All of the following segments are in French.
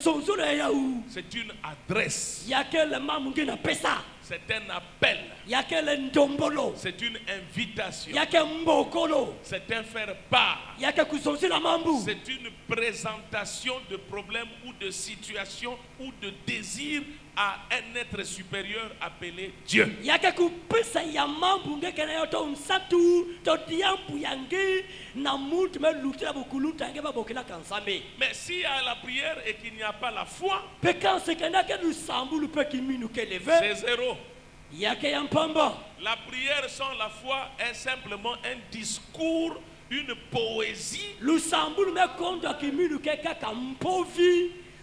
C'est une adresse. C'est un appel. C'est une invitation. C'est un faire part. C'est une présentation de problèmes ou de situations ou de désirs à un être supérieur appelé Dieu. Mais s'il y a la prière et qu'il n'y a pas la foi, c'est zéro. La prière sans la foi est simplement un discours, une poésie.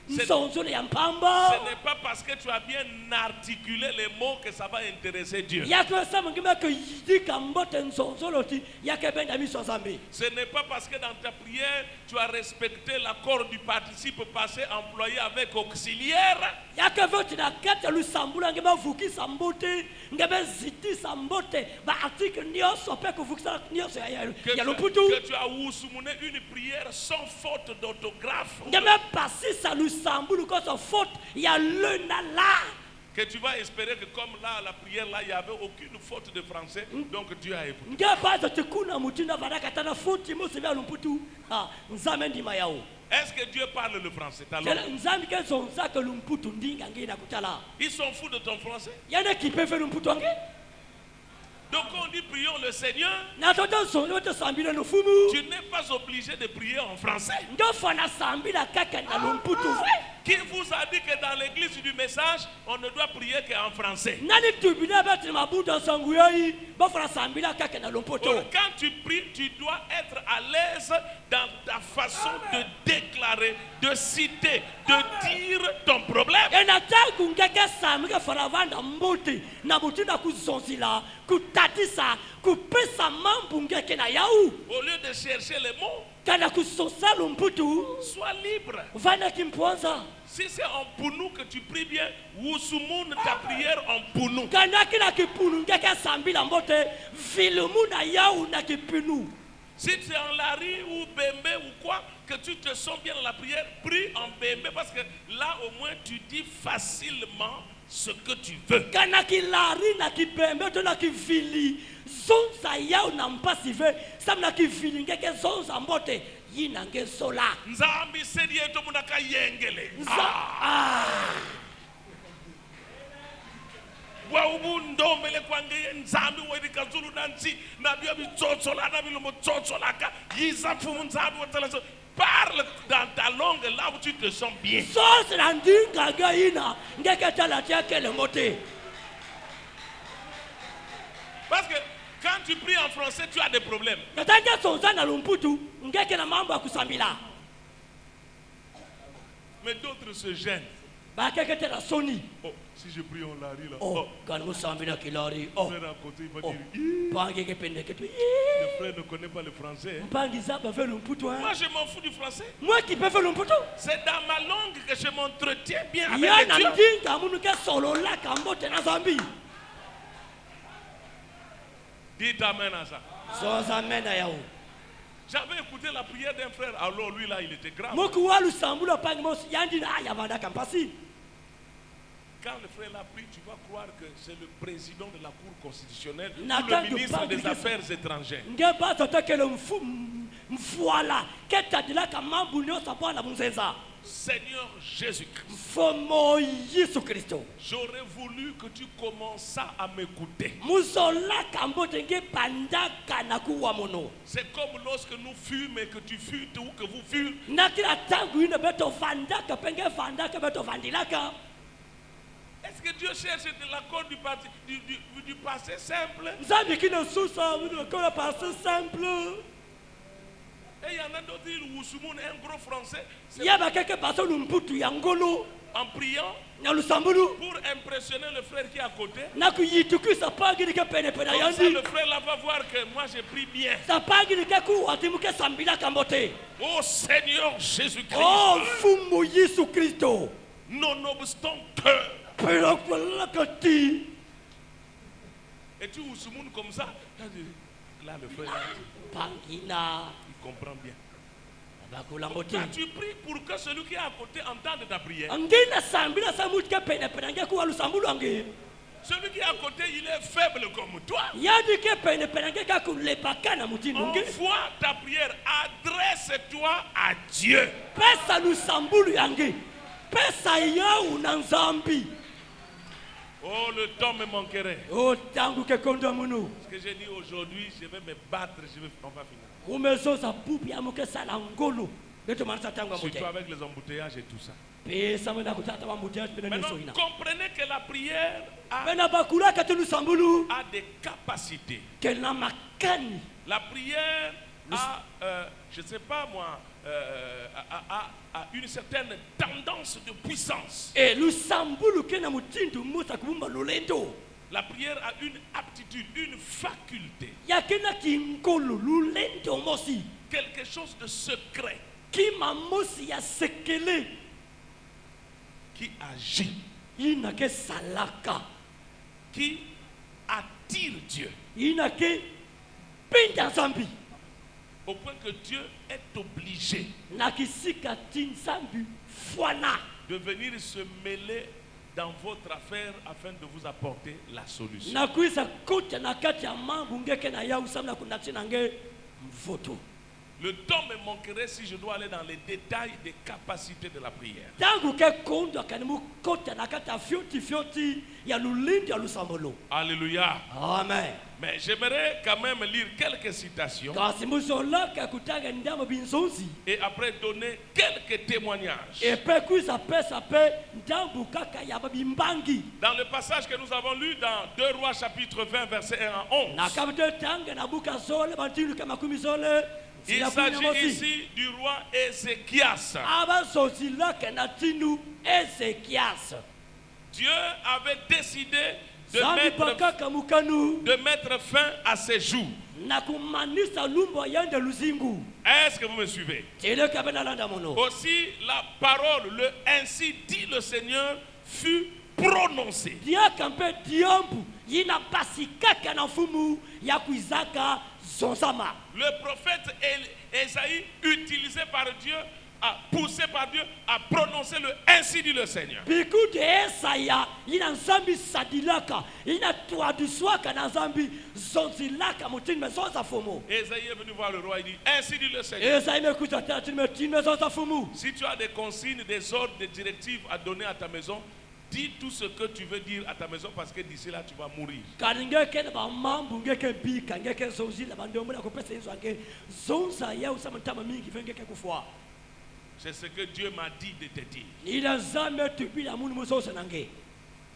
Ce n'est pas parce que tu as bien articulé les mots que ça va intéresser Dieu. Ce n'est pas parce que dans ta prière tu as respecté l'accord du participe passé employé avec auxiliaire que tu as ousumouné une prière sans faute d'orthographe. Que tu vas espérer que comme là, la prière là, il n'y avait aucune faute de français, donc Dieu a écouté. Est-ce que Dieu parle le français? Ils sont fous de ton français. Donc on dit prions le Seigneur. Tu n'es pas obligé de prier en français. Qui vous a dit que dans l'église du message, on ne doit prier qu'en français? Quand tu pries, tu dois être à l'aise dans ta façon de déclarer, de citer, de dire ton problème. Au lieu de chercher les mots, sois libre. Si c'est en Pounou que tu pries bien, Wusumoun ta prière en Pounou. Si c'est en Lari ou Bembe ou quoi, que tu te sens bien dans la prière, prie en Bembe parce que là au moins tu dis facilement ce que tu veux. Nzambi sedi eto munaka yengele. Wa ubundo mele kwange nzambi wedi kazulu nansi na bio bitsotola na bilo motsotolaka yizafu nzambi wotalaso. Parle dans ta langue là où tu te sens bien. Parce que quand tu pries en français, tu as des problèmes. Mais d'autres se gênent. Oh, si je prie en lari là. Le frère à côté il va dire le frère ne connaît pas le français. Moi je m'en fous du français. C'est dans ma langue que je m'entretiens bien avec Dieu. Dites amen à ça. J'avais écouté la prière d'un frère, alors lui là il était grave. Quand le frère l'a pris, tu vas croire que c'est le président de la Cour constitutionnelle ou le ministre des Affaires étrangères. Seigneur Jésus-Christ, j'aurais voulu que tu commenças à m'écouter. C'est comme lorsque nous fûmes et que tu fûtes ou que vous fûtes. Est-ce que Dieu cherche de l'accord du passé simple? Et il y en a d'autres, ils Wusumoun, un gros français. En priant pour impressionner le frère qui est à côté. Comme ça, le frère là va voir que moi j'ai pris bien. Oh Seigneur Jésus-Christ. Oh Jésus-Christ. Nonobstant que. Et tu Wusumoun comme ça. Là le frère il comprend bien. Quand tu pries pour que celui qui est à côté entende ta prière. Celui qui est à côté, il est faible comme toi. Envoie ta prière, adresse-toi à Dieu. Oh, le temps me manquerait. Ce que j'ai dit aujourd'hui, je vais me battre, on va finir. Surtout avec les embouteillages et tout ça. Maintenant, comprenez que la prière a des capacités. La prière a, je ne sais pas moi, a une certaine tendance de puissance. La prière a une aptitude, une faculté. Quelque chose de secret qui agit, qui attire Dieu, au point que Dieu est obligé de venir se mêler dans votre affaire afin de vous apporter la solution. Le temps me manquerait si je dois aller dans les détails des capacités de la prière. Alléluia. Amen. Mais j'aimerais quand même lire quelques citations et après donner quelques témoignages. Dans le passage que nous avons lu dans 2 Rois chapitre 20 verset 1 à 11. Il s'agit ici du roi Ézéchias. Dieu avait décidé de mettre fin à ses jours. Est-ce que vous me suivez? Aussi la parole, le ainsi dit le Seigneur, fut prononcée. Le prophète Ésaïe, utilisé par Dieu, poussé par Dieu, a prononcé le ainsi dit le Seigneur. Ésaïe est venu voir le roi, il dit ainsi dit le Seigneur. Si tu as des consignes, des ordres, des directives à donner à ta maison, dis tout ce que tu veux dire à ta maison parce que d'ici là tu vas mourir. C'est ce que Dieu m'a dit de te dire.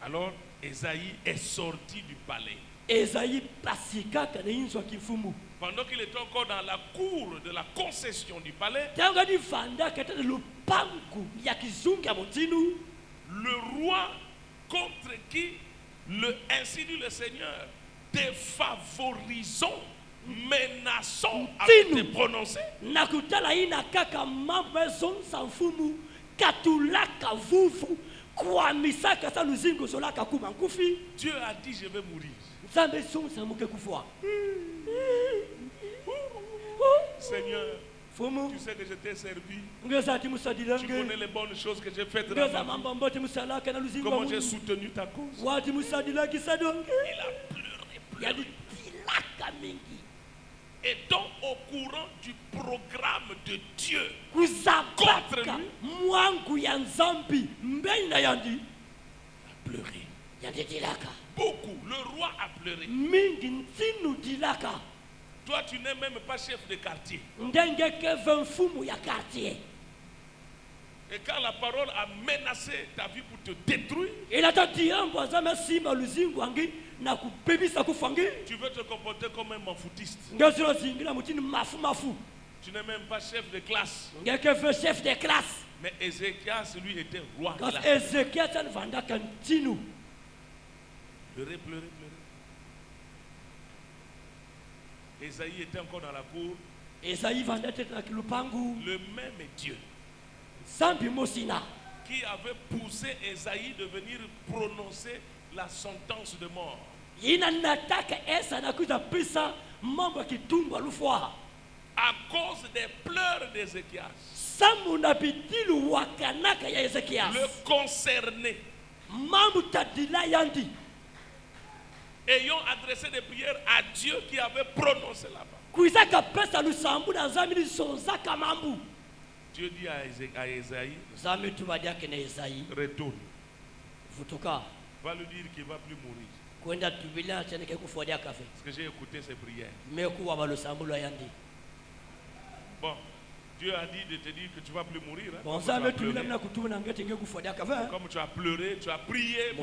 Alors Ésaïe est sorti du palais. Pendant qu'il était encore dans la cour de la concession du palais, le roi contre qui ainsi dit le Seigneur, défavorisons, menaçons a été prononcé. Dieu a dit je vais mourir. Seigneur, tu sais que je t'ai servi. Tu connais les bonnes choses que j'ai faites dans ma vie. Comment j'ai soutenu ta cause. Il a pleuré. Et donc au courant du programme de Dieu contre lui, il a pleuré. Beaucoup. Le roi a pleuré. Toi, tu n'es même pas chef de quartier. Et quand la parole a menacé ta vie pour te détruire, tu veux te comporter comme un manfoutiste. Tu n'es même pas chef de classe. Mais Ézéchias, lui, était roi. Pleurer. Ésaïe était encore dans la cour. Le même Dieu qui avait poussé Ésaïe de venir prononcer la sentence de à cause des pleurs d'Ézéchias. Le concerné, ayant adressé des prières à Dieu qui avait prononcé là-bas. Dieu dit à Esaïe, retourne. Va lui dire qu'il ne va plus mourir. Parce que j'ai écouté ses prières. Bon, Dieu a dit de te dire que tu ne vas plus mourir. Hein? Comme tu as pleuré, tu as prié.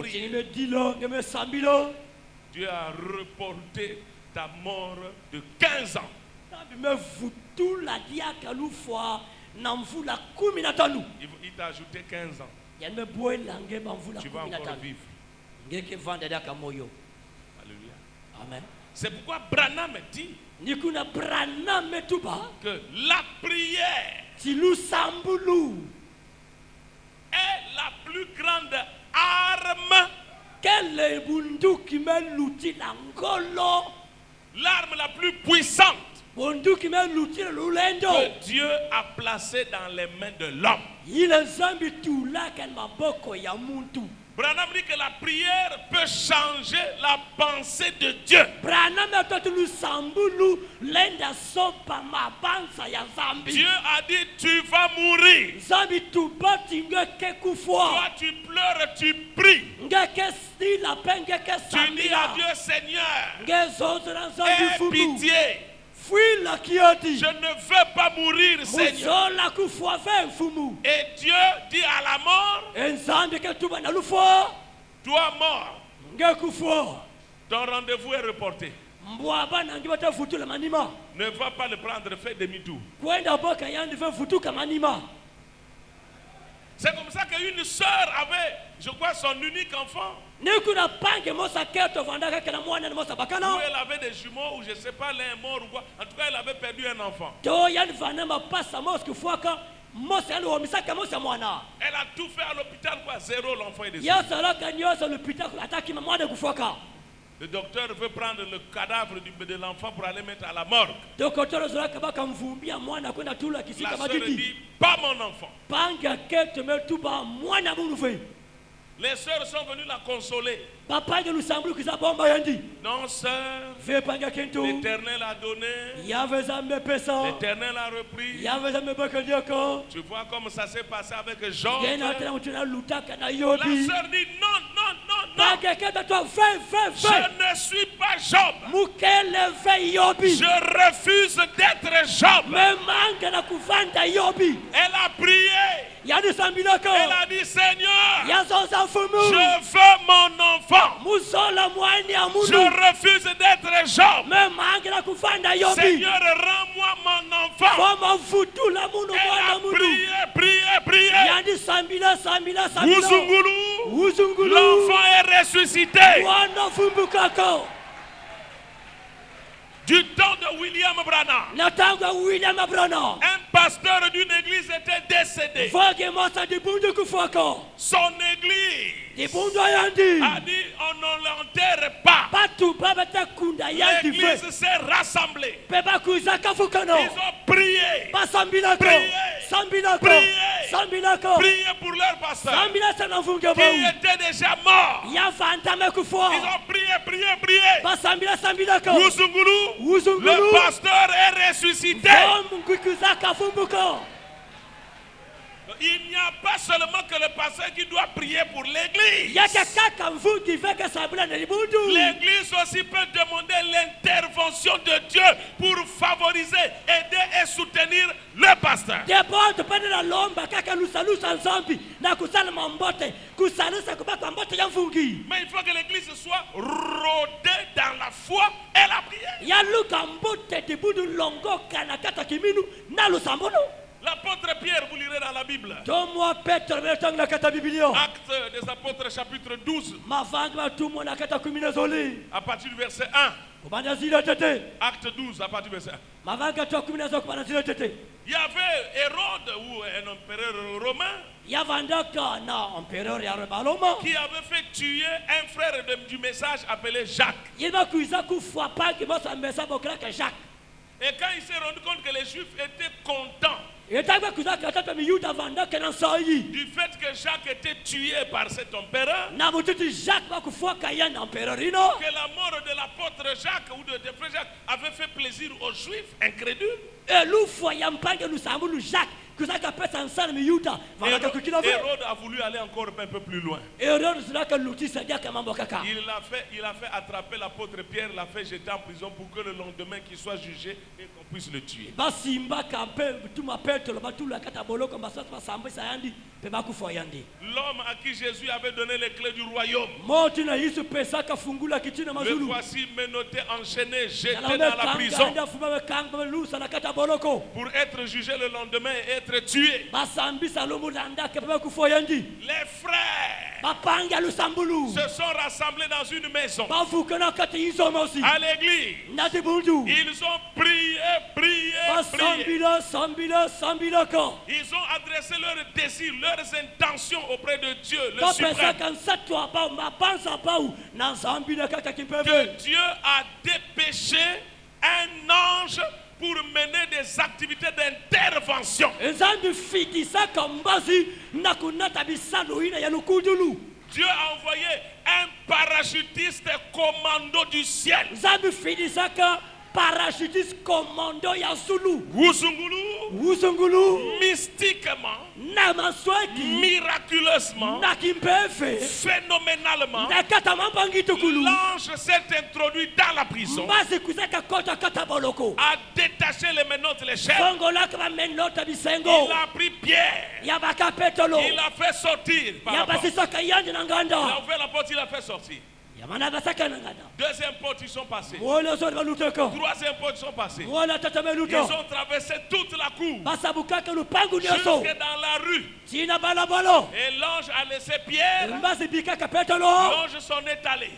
Dieu a reporté ta mort de 15 ans. Il t'a ajouté 15 ans. Tu vas encore vivre. Alléluia. Amen. C'est pourquoi Branham dit que la prière est la plus grande arme, l'arme la plus puissante que Dieu a placée dans les mains de l'homme. Branham dit que la prière peut changer la pensée de Dieu. Dieu a dit tu vas mourir. Toi tu pleures, tu pries. Tu dis à Dieu Seigneur, aie pitié. Je ne veux pas mourir, Seigneur. Et Dieu dit à la mort, toi mort, ton rendez-vous est reporté. Ne va pas le prendre, fais demi-tour. C'est comme ça qu'une sœur avait, je crois, son unique enfant. Où elle avait des jumeaux, ou je ne sais pas, l'un est mort ou quoi. En tout cas, elle avait perdu un enfant. Elle a tout fait à l'hôpital, quoi. Zéro, l'enfant est décédé. Le docteur veut prendre le cadavre de l'enfant pour aller mettre à la morgue. La sœur dit, pas mon enfant. Les sœurs sont venues la consoler. Non, sœur, l'Éternel a donné, l'Éternel a repris. Tu vois comme ça s'est passé avec Job. La sœur dit non, non, non, non. Je ne suis pas Job. Je refuse d'être Job. Elle a prié. Elle a dit Seigneur, je veux mon enfant. Je refuse d'être Job. Seigneur, rends-moi mon enfant. Elle a prié, prié, prié. L'enfant est ressuscité. Du temps de William Branham, un pasteur d'une église était décédé. Son église a dit on ne l'enterre pas. L'église s'est rassemblée. Ils ont prié, prié pour leur pasteur qui était déjà mort. Ils ont prié, prié, prié. Le pasteur est ressuscité. Il n'y a pas seulement que le pasteur qui doit prier pour l'église. L'église aussi peut demander l'intervention de Dieu pour favoriser, aider et soutenir le pasteur. Mais il faut que l'église soit rodée dans la foi et la prière. L'apôtre Pierre, vous lirez dans la Bible. Actes des apôtres chapitre 12. À partir du verset 1. Acte 12 à partir du verset 1. Il y avait Hérode, ou un empereur romain, qui avait fait tuer un frère du message appelé Jacques. Et quand il s'est rendu compte que les Juifs étaient contents du fait que Jacques était tué par cet empereur, que la mort de l'apôtre Jacques ou de frère Jacques avait fait plaisir aux Juifs incrédules, Hérode a voulu aller encore un peu plus loin. Il a fait attraper l'apôtre Pierre, l'a fait jeter en prison pour que le lendemain qu'il soit jugé et qu'on puisse le tuer. L'homme à qui Jésus avait donné les clés du royaume, le voici menotté, enchaîné, jeté dans la prison pour être jugé le lendemain et être tué. Les frères se sont rassemblés dans une maison, à l'église. Ils ont prié. Ils ont adressé leurs désirs, leurs intentions auprès de Dieu, le suprême. Que Dieu a dépêché un ange pour mener des activités d'intervention. Dieu a envoyé un parachutiste commando du ciel. Parachutiste commando ya Zulu. Wuzungulu. Mystiquement. Miraculeusement. Phénoménalement. L'ange s'est introduit dans la prison. A détaché les menottes, les chaînes. Il a pris Pierre. Il a fait sortir. Il a ouvert la porte, il a fait sortir. Deuxième porte, ils sont passés. Troisième porte, ils sont passés. Ils ont traversé toute la cour jusque dans la rue. Et l'ange a laissé Pierre. L'ange s'en est allé.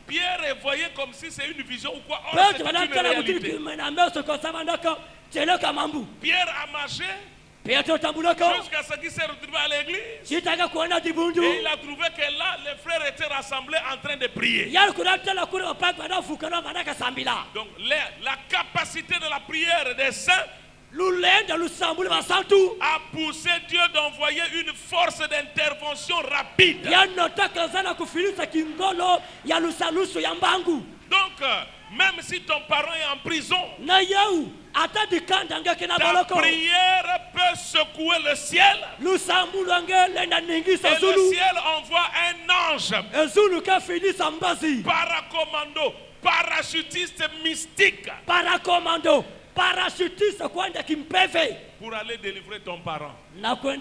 Pierre voyait comme si c'est une vision ou quoi. Or, c'est une réalité. Pierre a marché jusqu'à ce qu'il s'est retrouvé à l'église. Et il a trouvé que là, les frères étaient rassemblés en train de prier. Donc la capacité de la prière des saints a poussé Dieu d'envoyer une force d'intervention rapide. Donc, même si ton parent est en prison, ta prière peut secouer le ciel. Et le ciel envoie un ange paracommando, parachutiste mystique, pour aller délivrer ton parent. Ça peut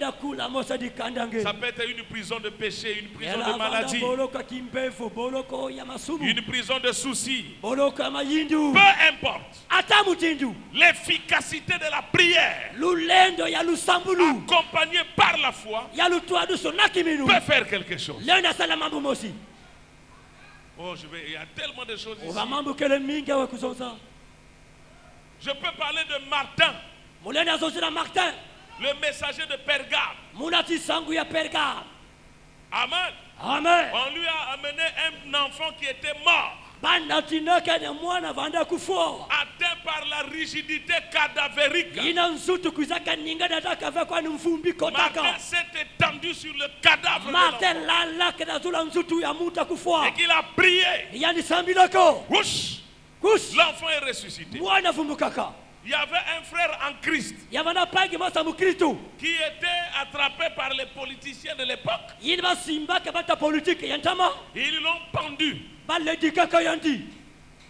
être une prison de péché, une prison de maladie, une prison de soucis. Peu importe. L'efficacité de la prière, accompagnée par la foi, peut faire quelque chose. Oh, il y a tellement de choses ici. Je peux parler de Martin, le messager de Pergame. Amen. Amen. On lui a amené un enfant qui était mort, atteint par la rigidité cadavérique. Martin s'est étendu sur le cadavre de l'enfant et qu'il a prié. L'enfant est ressuscité. Il y avait un frère en Christ qui était attrapé par les politiciens de l'époque. Ils l'ont pendu.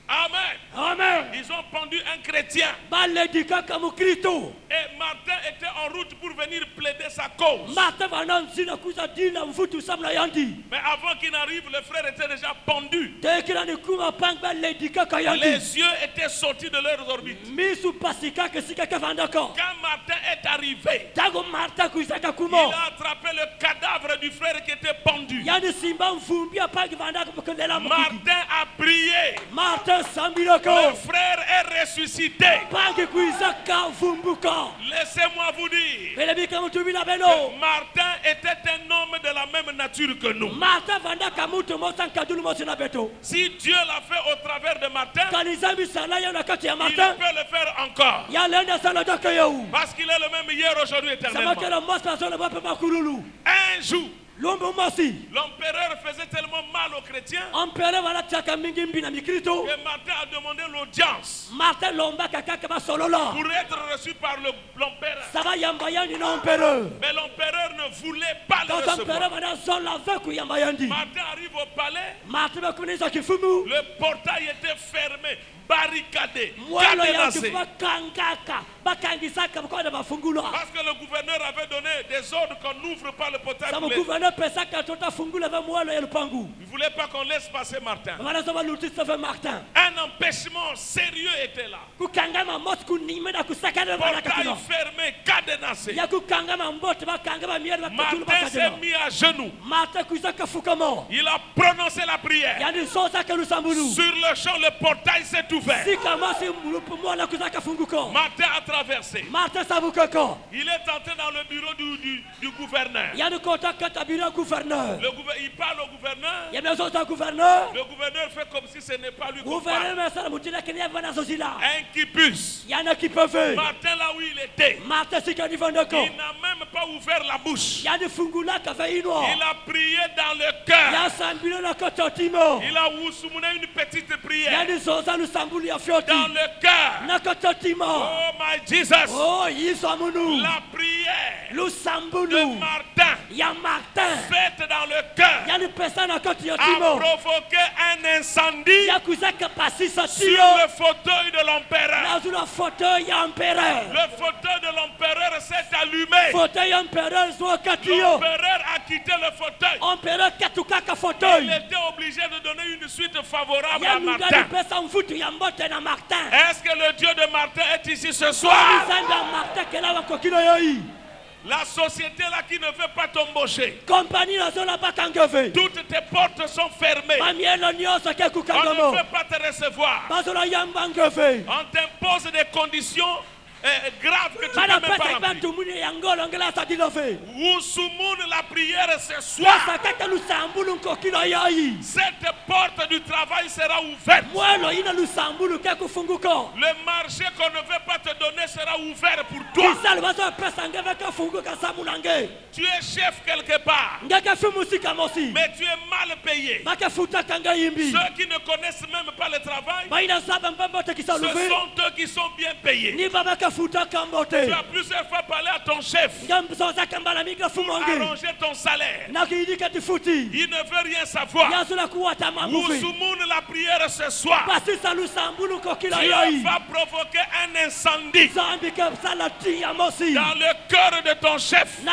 Amen. Amen. Ils ont pendu un chrétien. Et Martin était en route pour venir plaider sa cause. Mais avant qu'il n'arrive, le frère était déjà pendu. Les yeux étaient sortis de leurs orbites. Quand Martin est arrivé, il a attrapé le cadavre du frère qui était pendu. Martin a prié. Le frère est ressuscité. Laissez-moi vous dire que Martin était un homme de la même nature que nous. Si Dieu l'a fait au travers de Martin, il peut le faire encore. Parce qu'il est le même hier, aujourd'hui, éternellement. Un jour, l'empereur faisait tellement mal aux chrétiens que Martin a demandé l'audience pour être reçu par l'empereur. Mais l'empereur ne voulait pas le recevoir. Martin arrive au palais, le portail était fermé, barricadé, cadenassé. Parce que le gouverneur avait donné des ordres qu'on n'ouvre pas le portail. Il ne voulait pas qu'on laisse passer Martin. Un empêchement sérieux était là. Portail fermé, cadenassé. Martin s'est mis à genoux. Il a prononcé la prière. Sur le champ, le portail s'est ouvert. Martin a traversé. Il est entré dans le bureau du gouverneur. Il parle au gouverneur. Le gouverneur fait comme si ce n'est pas lui qu'on parle. Un kippus. Martin là où il était, il n'a même pas ouvert la bouche. Il a prié dans le cœur. Il a ousumouné une petite prière dans le cœur. Oh my Jesus. La prière de Martin faite dans le cœur a provoqué un incendie sur le fauteuil de l'empereur. Le fauteuil de l'empereur s'est allumé. L'empereur a quitté le fauteuil. Il était obligé de donner une suite favorable à Martin. Est-ce que le Dieu de Martin est ici ce soir? La société là qui ne veut pas t'embaucher, toutes tes portes sont fermées. On ne veut pas te recevoir. On t'impose des conditions grave que tu ne peux même pas remplir. Ousoumoun la prière ce soir. Cette porte du travail sera ouverte. Le marché qu'on ne veut pas te donner sera ouvert pour toi. Tu es chef quelque part, mais tu es mal payé. Ceux qui ne connaissent même pas le travail, ce sont eux qui sont bien payés. Tu as plusieurs fois parlé à ton chef pour arranger ton salaire. Il ne veut rien savoir. Ousoumoun la prière ce soir. Dieu va provoquer un incendie dans le cœur de ton chef. Il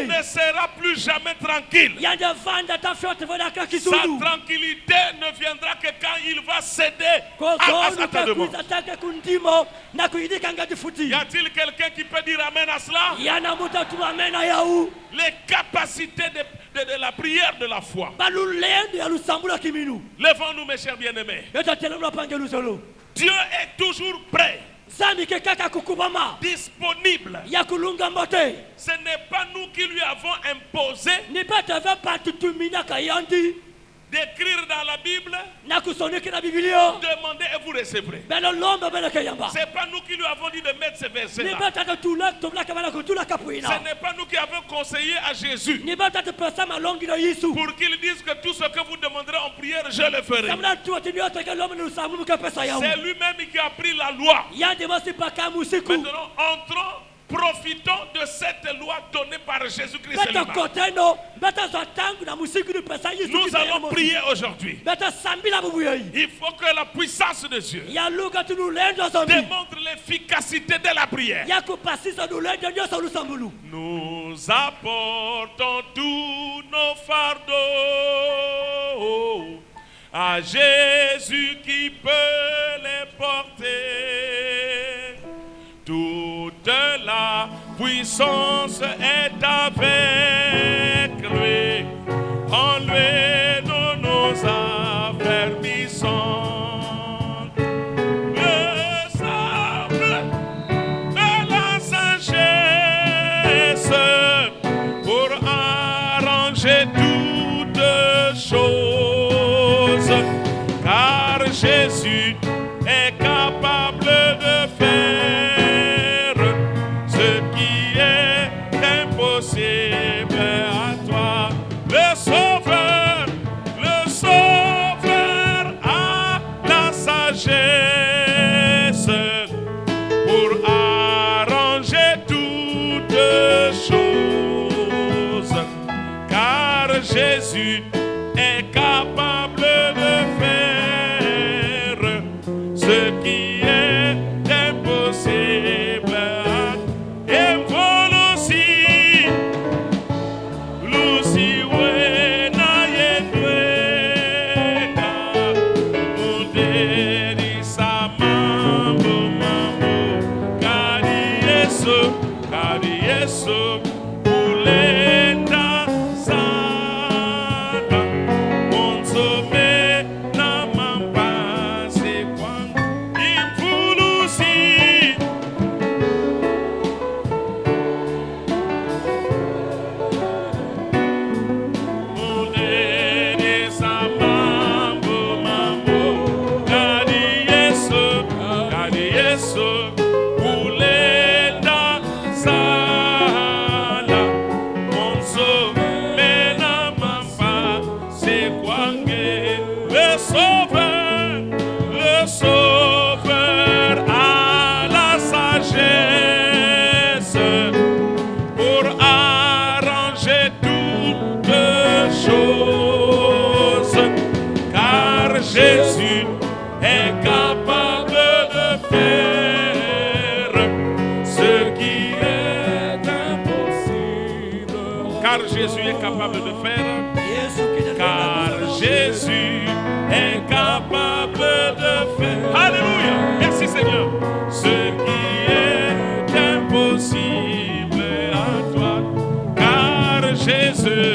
ne sera plus jamais tranquille. Sa tranquillité ne viendra que quand il va céder à sa demande. Y a-t-il quelqu'un qui peut dire amen à cela? Les capacités de la prière de la foi. Levons-nous mes chers bien-aimés. Dieu est toujours prêt, disponible. Ce n'est pas nous qui lui avons imposé d'écrire dans la Bible, demandez et vous recevrez. C'est pas nous qui lui avons dit de mettre ces versets-là. Ce n'est pas nous qui avons conseillé à Jésus pour qu'il dise que tout ce que vous demanderez en prière, je le ferai. C'est lui-même qui a pris la loi. Maintenant, entrons. Profitons de cette loi donnée par Jésus-Christ. Nous allons prier aujourd'hui. Il faut que la puissance de Dieu démontre l'efficacité de la prière. Nous apportons tous nos fardeaux à Jésus qui peut les porter. Toute la puissance est avec lui. En lui nous nous affermissons. Le sable de la sagesse pour arranger arranger toutes choses, car Jésus est capable de faire ce qui est impossible à toi. Le Sauveur a la sagesse pour arranger toutes choses, car Jésus est capable de faire ce qui est impossible. Et Volosi, Lucy Wena Yedwena, Munderi Samambo Mambo, Kari Yesu, Ulenda Sana, Monsome na Mambase Kwang, Infulusi. Munderi Samambo Mambo, Kari Yesu, Ulenda Sala, Monsome na Mambase Kwang. Le Sauveur a la sagesse pour arranger toutes choses, car Jésus est capable de faire ce qui est impossible. Car Jésus est capable de faire. Car Jésus est capable de faire. Alléluia. Merci Seigneur. Ce qui est impossible à toi. Car Jésus